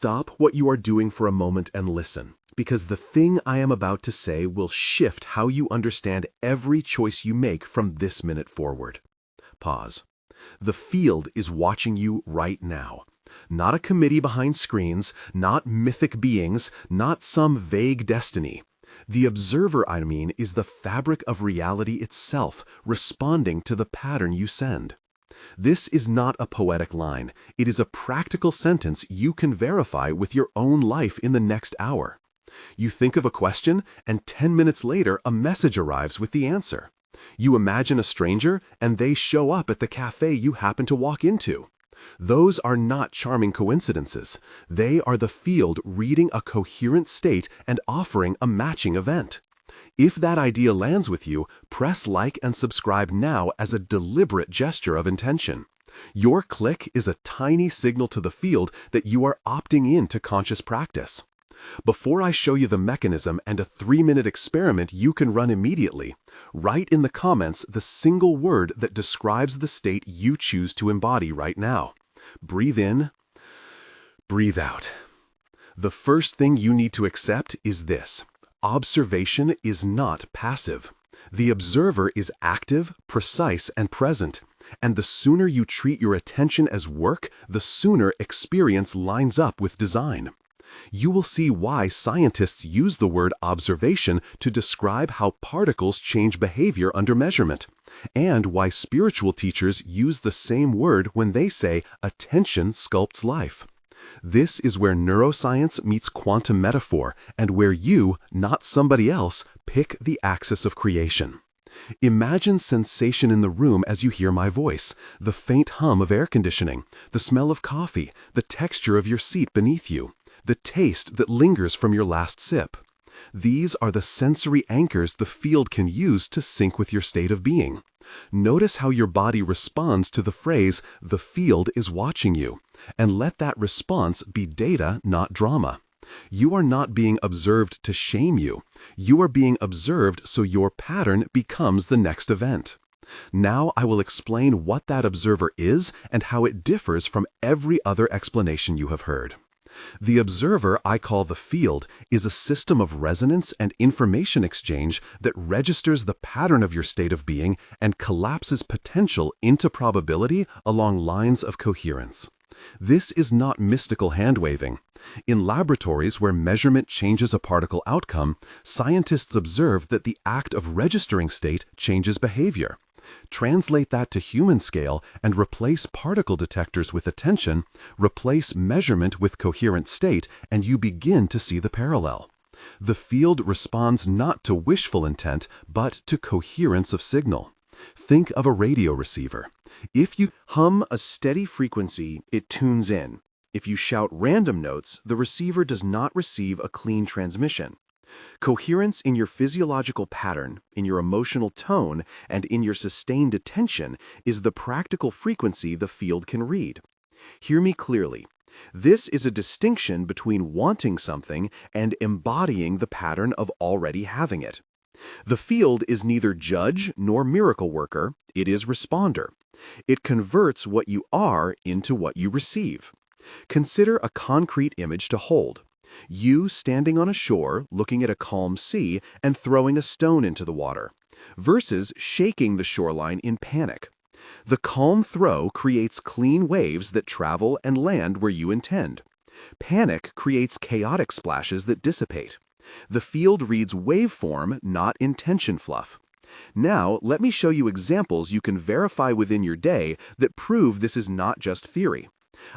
Stop what you are doing for a moment and listen, because the thing I am about to say will shift how you understand every choice you make from this minute forward. Pause. The field is watching you right now. Not a committee behind screens, not mythic beings, not some vague destiny. The observer, I mean, is the fabric of reality itself, responding to the pattern you send. This is not a poetic line. It is a practical sentence you can verify with your own life in the next hour. You think of a question, and 10 minutes later, a message arrives with the answer. You imagine a stranger, and they show up at the cafe you happen to walk into. Those are not charming coincidences. They are the field reading a coherent state and offering a matching event. If that idea lands with you, press like and subscribe now as a deliberate gesture of intention. Your click is a tiny signal to the field that you are opting in to conscious practice. Before I show you the mechanism and a 3-minute experiment you can run immediately, write in the comments the single word that describes the state you choose to embody right now. Breathe in, breathe out. The first thing you need to accept is this. Observation is not passive. The observer is active, precise, and present. And the sooner you treat your attention as work, the sooner experience lines up with design. You will see why scientists use the word observation to describe how particles change behavior under measurement, and why spiritual teachers use the same word when they say attention sculpts life. This is where neuroscience meets quantum metaphor, and where you, not somebody else, pick the axis of creation. Imagine sensation in the room as you hear my voice, the faint hum of air conditioning, the smell of coffee, the texture of your seat beneath you, the taste that lingers from your last sip. These are the sensory anchors the field can use to sync with your state of being. Notice how your body responds to the phrase, "the field is watching you," and let that response be data, not drama. You are not being observed to shame you. You are being observed so your pattern becomes the next event. Now I will explain what that observer is and how it differs from every other explanation you have heard. The observer I call the field is a system of resonance and information exchange that registers the pattern of your state of being and collapses potential into probability along lines of coherence. This is not mystical hand-waving. In laboratories where measurement changes a particle outcome, scientists observe that the act of registering state changes behavior. Translate that to human scale and replace particle detectors with attention, replace measurement with coherent state, and you begin to see the parallel. The field responds not to wishful intent, but to coherence of signal. Think of a radio receiver. If you hum a steady frequency, it tunes in. If you shout random notes, the receiver does not receive a clean transmission. Coherence in your physiological pattern, in your emotional tone, and in your sustained attention is the practical frequency the field can read. Hear me clearly. This is a distinction between wanting something and embodying the pattern of already having it. The field is neither judge nor miracle worker, it is responder. It converts what you are into what you receive. Consider a concrete image to hold. You standing on a shore, looking at a calm sea and throwing a stone into the water, versus shaking the shoreline in panic. The calm throw creates clean waves that travel and land where you intend. Panic creates chaotic splashes that dissipate. The field reads waveform, not intention fluff. Now, let me show you examples you can verify within your day that prove this is not just theory.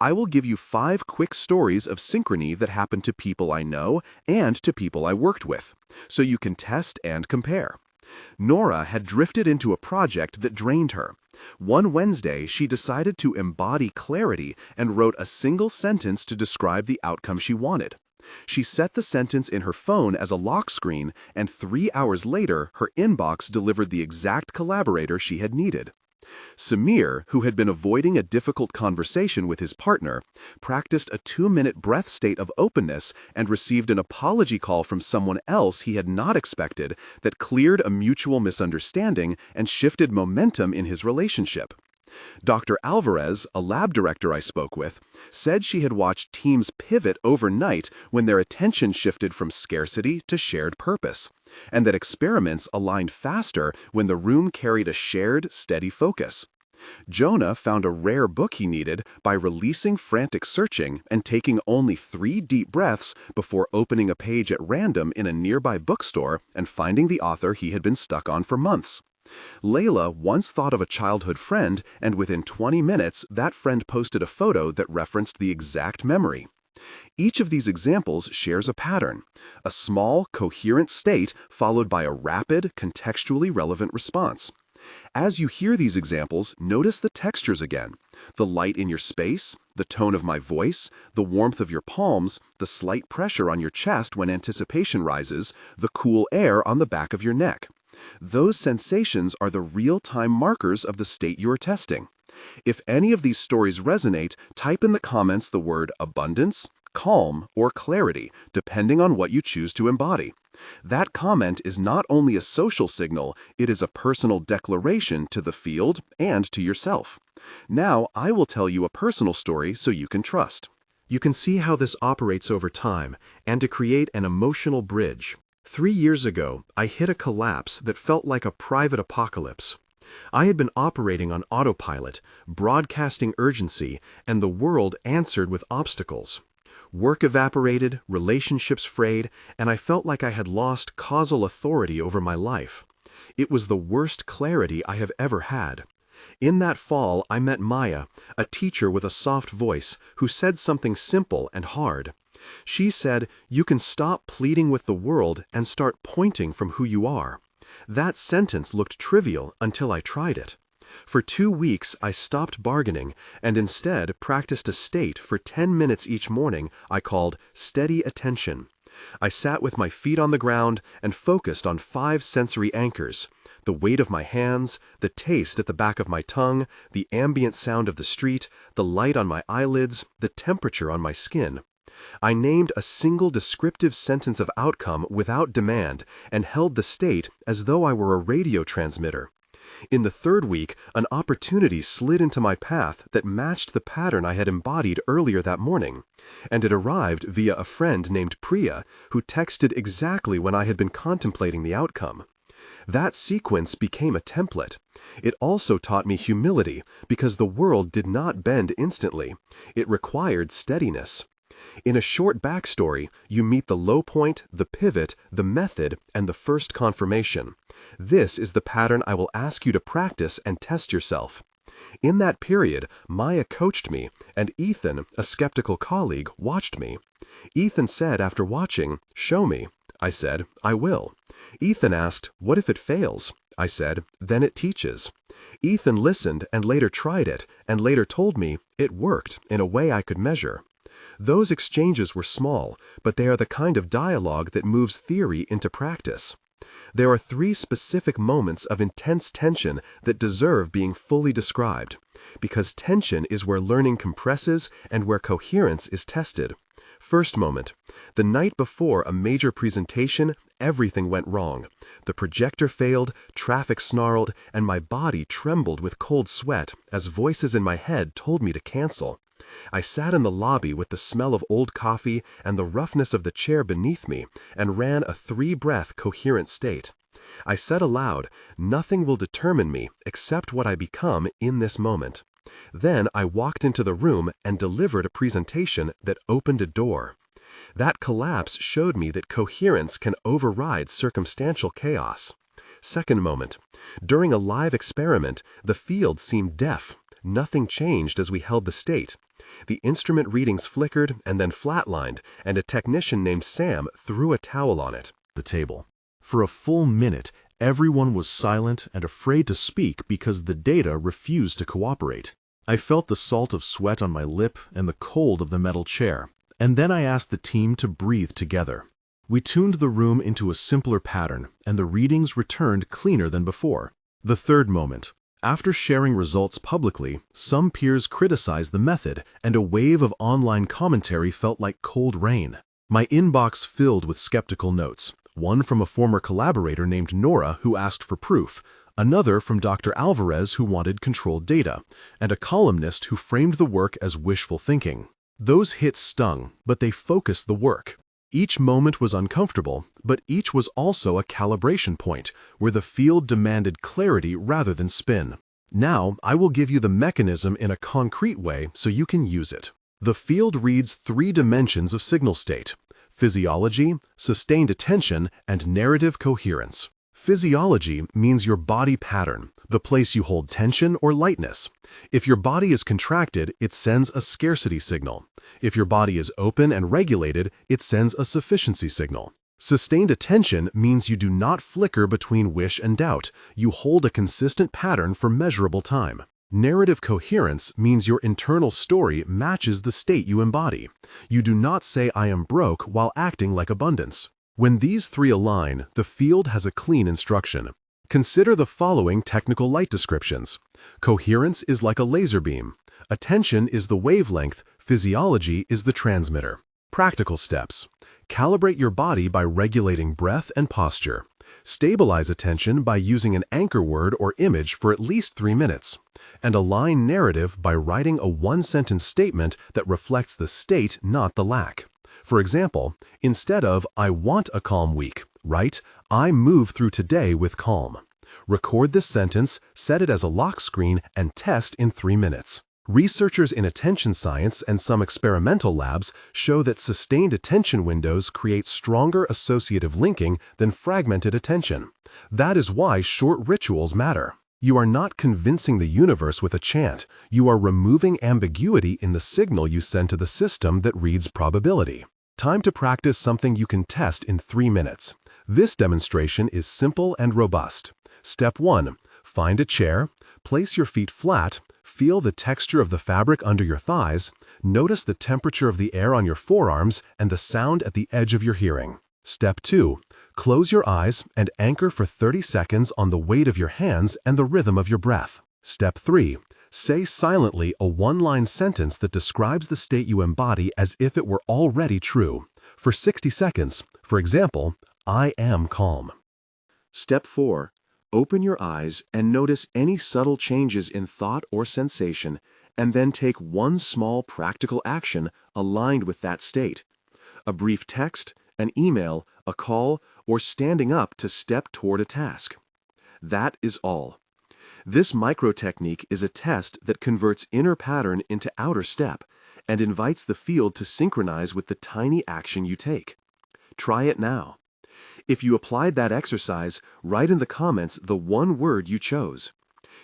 I will give you 5 quick stories of synchrony that happened to people I know and to people I worked with, so you can test and compare. Nora had drifted into a project that drained her. One Wednesday, she decided to embody clarity and wrote a single sentence to describe the outcome she wanted. She set the sentence in her phone as a lock screen, and 3 hours later, her inbox delivered the exact collaborator she had needed. Samir, who had been avoiding a difficult conversation with his partner, practiced a 2-minute breath state of openness and received an apology call from someone else he had not expected that cleared a mutual misunderstanding and shifted momentum in his relationship. Dr. Alvarez, a lab director I spoke with, said she had watched teams pivot overnight when their attention shifted from scarcity to shared purpose, and that experiments aligned faster when the room carried a shared, steady focus. Jonah found a rare book he needed by releasing frantic searching and taking only 3 deep breaths before opening a page at random in a nearby bookstore and finding the author he had been stuck on for months. Layla once thought of a childhood friend, and within 20 minutes, that friend posted a photo that referenced the exact memory. Each of these examples shares a pattern: a small, coherent state followed by a rapid, contextually relevant response. As you hear these examples, notice the textures again: the light in your space, the tone of my voice, the warmth of your palms, the slight pressure on your chest when anticipation rises, the cool air on the back of your neck. Those sensations are the real-time markers of the state you are testing. If any of these stories resonate, type in the comments the word abundance, calm, or clarity, depending on what you choose to embody. That comment is not only a social signal, it is a personal declaration to the field and to yourself. Now, I will tell you a personal story so you can trust. You can see how this operates over time, and to create an emotional bridge. 3 years ago, I hit a collapse that felt like a private apocalypse. I had been operating on autopilot, broadcasting urgency, and the world answered with obstacles. Work evaporated, relationships frayed, and I felt like I had lost causal authority over my life. It was the worst clarity I have ever had. In that fall, I met Maya, a teacher with a soft voice, who said something simple and hard. She said, "You can stop pleading with the world and start pointing from who you are." That sentence looked trivial until I tried it. For 2 weeks, I stopped bargaining and instead practiced a state for 10 minutes each morning I called steady attention. I sat with my feet on the ground and focused on 5 sensory anchors: the weight of my hands, the taste at the back of my tongue, the ambient sound of the street, the light on my eyelids, the temperature on my skin. I named a single descriptive sentence of outcome without demand and held the state as though I were a radio transmitter. In the 3rd week, an opportunity slid into my path that matched the pattern I had embodied earlier that morning, and it arrived via a friend named Priya, who texted exactly when I had been contemplating the outcome. That sequence became a template. It also taught me humility, because the world did not bend instantly. It required steadiness. In a short backstory, you meet the low point, the pivot, the method, and the first confirmation. This is the pattern I will ask you to practice and test yourself. In that period, Maya coached me, and Ethan, a skeptical colleague, watched me. Ethan said after watching, "Show me." I said, "I will." Ethan asked, "What if it fails?" I said, "Then it teaches." Ethan listened and later tried it, and later told me it worked in a way I could measure. Those exchanges were small, but they are the kind of dialogue that moves theory into practice. There are 3 specific moments of intense tension that deserve being fully described, because tension is where learning compresses and where coherence is tested. First moment: the night before a major presentation, everything went wrong. The projector failed, traffic snarled, and my body trembled with cold sweat as voices in my head told me to cancel. I sat in the lobby with the smell of old coffee and the roughness of the chair beneath me and ran a 3-breath coherent state. I said aloud, "Nothing will determine me except what I become in this moment." Then I walked into the room and delivered a presentation that opened a door. That collapse showed me that coherence can override circumstantial chaos. Second moment: during a live experiment, the field seemed deaf. Nothing changed as we held the state. The instrument readings flickered and then flatlined, and a technician named Sam threw a towel on it. The table. For a full minute, everyone was silent and afraid to speak because the data refused to cooperate. I felt the salt of sweat on my lip and the cold of the metal chair, and then I asked the team to breathe together. We tuned the room into a simpler pattern, and the readings returned cleaner than before. The third moment. After sharing results publicly, some peers criticized the method, and a wave of online commentary felt like cold rain. My inbox filled with skeptical notes, one from a former collaborator named Nora who asked for proof, another from Dr. Alvarez who wanted controlled data, and a columnist who framed the work as wishful thinking. Those hits stung, but they focused the work. Each moment was uncomfortable, but each was also a calibration point where the field demanded clarity rather than spin. Now, I will give you the mechanism in a concrete way so you can use it. The field reads 3 dimensions of signal state: physiology, sustained attention, and narrative coherence. Physiology means your body pattern, the place you hold tension or lightness. If your body is contracted, it sends a scarcity signal. If your body is open and regulated, it sends a sufficiency signal. Sustained attention means you do not flicker between wish and doubt. You hold a consistent pattern for measurable time. Narrative coherence means your internal story matches the state you embody. You do not say "I am broke" while acting like abundance. When these 3 align, the field has a clean instruction. Consider the following technical light descriptions. Coherence is like a laser beam. Attention is the wavelength. Physiology is the transmitter. Practical steps. Calibrate your body by regulating breath and posture. Stabilize attention by using an anchor word or image for at least 3 minutes. And align narrative by writing a 1-sentence statement that reflects the state, not the lack. For example, instead of "I want a calm week," write "I move through today with calm." Record this sentence, set it as a lock screen, and test in 3 minutes. Researchers in attention science and some experimental labs show that sustained attention windows create stronger associative linking than fragmented attention. That is why short rituals matter. You are not convincing the universe with a chant. You are removing ambiguity in the signal you send to the system that reads probability. Time to practice something you can test in 3 minutes. This demonstration is simple and robust. Step 1. Find a chair. Place your feet flat. Feel the texture of the fabric under your thighs. Notice the temperature of the air on your forearms and the sound at the edge of your hearing. Step 2. Close your eyes and anchor for 30 seconds on the weight of your hands and the rhythm of your breath. Step 3. Say silently a 1-line sentence that describes the state you embody as if it were already true. For 60 seconds, for example, "I am calm." Step 4. Open your eyes and notice any subtle changes in thought or sensation, and then take one small practical action aligned with that state. A brief text, an email, a call, or standing up to step toward a task. That is all. This micro-technique is a test that converts inner pattern into outer step and invites the field to synchronize with the tiny action you take. Try it now. If you applied that exercise, write in the comments the 1 word you chose.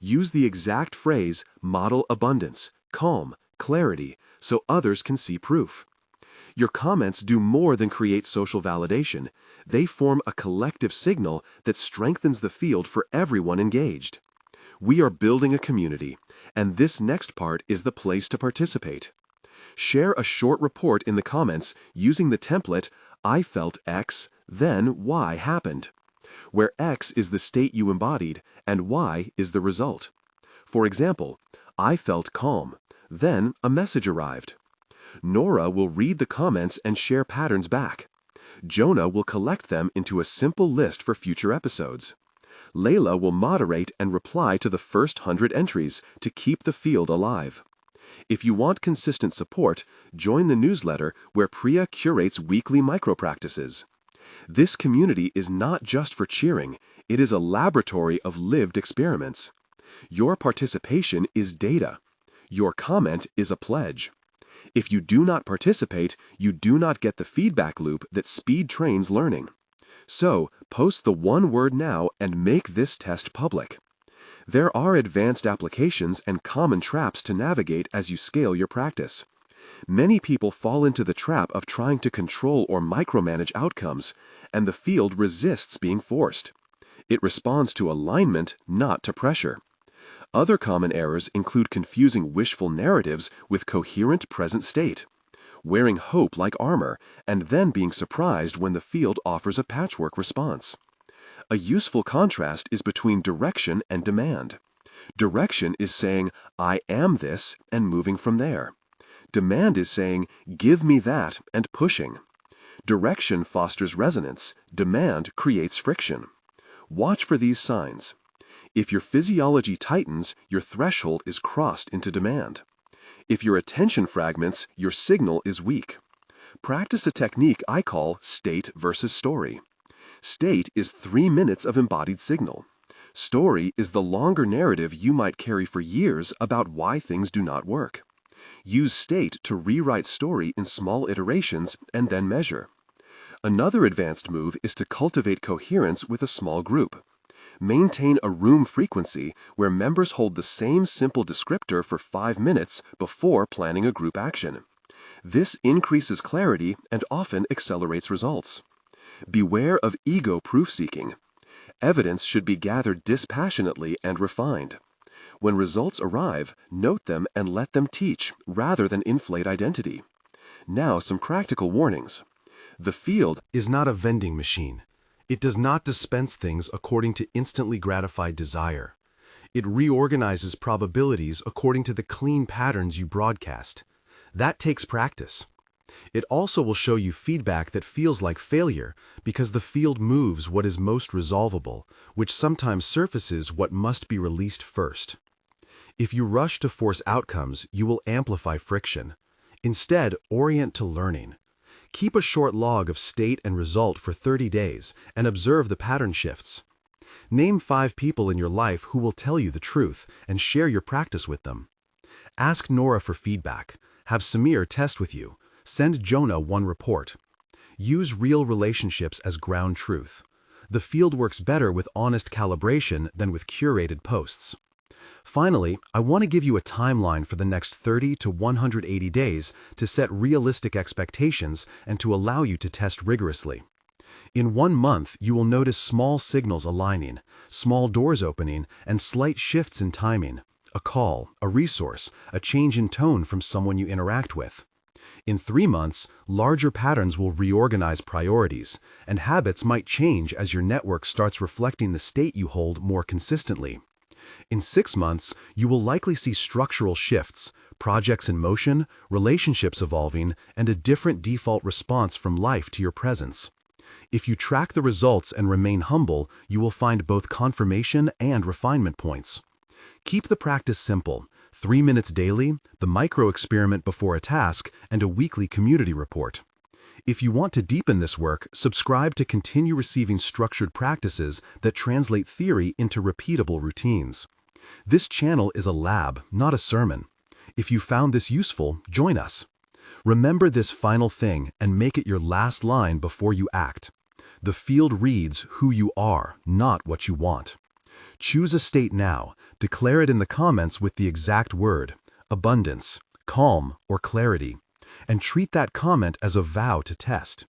Use the exact phrase "model abundance," "calm," "clarity," so others can see proof. Your comments do more than create social validation. They form a collective signal that strengthens the field for everyone engaged. We are building a community, and this next part is the place to participate. Share a short report in the comments using the template "I felt X, then Y happened," where X is the state you embodied and Y is the result. For example, "I felt calm, then a message arrived." Nora will read the comments and share patterns back. Jonah will collect them into a simple list for future episodes. Layla will moderate and reply to the first 100 entries to keep the field alive. If you want consistent support, join the newsletter where Priya curates weekly micro-practices. This community is not just for cheering, it is a laboratory of lived experiments. Your participation is data. Your comment is a pledge. If you do not participate, you do not get the feedback loop that speed trains learning. So, post the 1 word now and make this test public. There are advanced applications and common traps to navigate as you scale your practice. Many people fall into the trap of trying to control or micromanage outcomes, and the field resists being forced. It responds to alignment, not to pressure. Other common errors include confusing wishful narratives with coherent present state, wearing hope like armor, and then being surprised when the field offers a patchwork response. A useful contrast is between direction and demand. Direction is saying, "I am this," and moving from there. Demand is saying, "Give me that," and pushing. Direction fosters resonance. Demand creates friction. Watch for these signs. If your physiology tightens, your threshold is crossed into demand. If your attention fragments, your signal is weak. Practice a technique I call state versus story. State is 3 minutes of embodied signal. Story is the longer narrative you might carry for years about why things do not work. Use state to rewrite story in small iterations and then measure. Another advanced move is to cultivate coherence with a small group. Maintain a room frequency where members hold the same simple descriptor for 5 minutes before planning a group action. This increases clarity and often accelerates results. Beware of ego proof-seeking. Evidence should be gathered dispassionately and refined. When results arrive, note them and let them teach rather than inflate identity. Now, some practical warnings. The field is not a vending machine. It does not dispense things according to instantly gratified desire. It reorganizes probabilities according to the clean patterns you broadcast. That takes practice. It also will show you feedback that feels like failure because the field moves what is most resolvable, which sometimes surfaces what must be released first. If you rush to force outcomes, you will amplify friction. Instead, orient to learning. Keep a short log of state and result for 30 days and observe the pattern shifts. Name 5 people in your life who will tell you the truth and share your practice with them. Ask Nora for feedback. Have Samir test with you. Send Jonah one report. Use real relationships as ground truth. The field works better with honest calibration than with curated posts. Finally, I want to give you a timeline for the next 30 to 180 days to set realistic expectations and to allow you to test rigorously. In 1 month, you will notice small signals aligning, small doors opening, and slight shifts in timing. A call, a resource, a change in tone from someone you interact with. In 3 months, larger patterns will reorganize priorities, and habits might change as your network starts reflecting the state you hold more consistently. In 6 months, you will likely see structural shifts, projects in motion, relationships evolving, and a different default response from life to your presence. If you track the results and remain humble, you will find both confirmation and refinement points. Keep the practice simple: 3 minutes daily, the micro-experiment before a task, and a weekly community report. If you want to deepen this work, subscribe to continue receiving structured practices that translate theory into repeatable routines. This channel is a lab, not a sermon. If you found this useful, join us. Remember this final thing and make it your last line before you act. The field reads who you are, not what you want. Choose a state now. Declare it in the comments with the exact word: abundance, calm, or clarity. And treat that comment as a vow to test.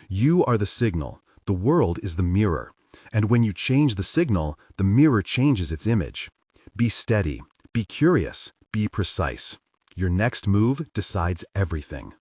You are the signal. The world is the mirror. And when you change the signal, the mirror changes its image. Be steady. Be curious. Be precise. Your next move decides everything.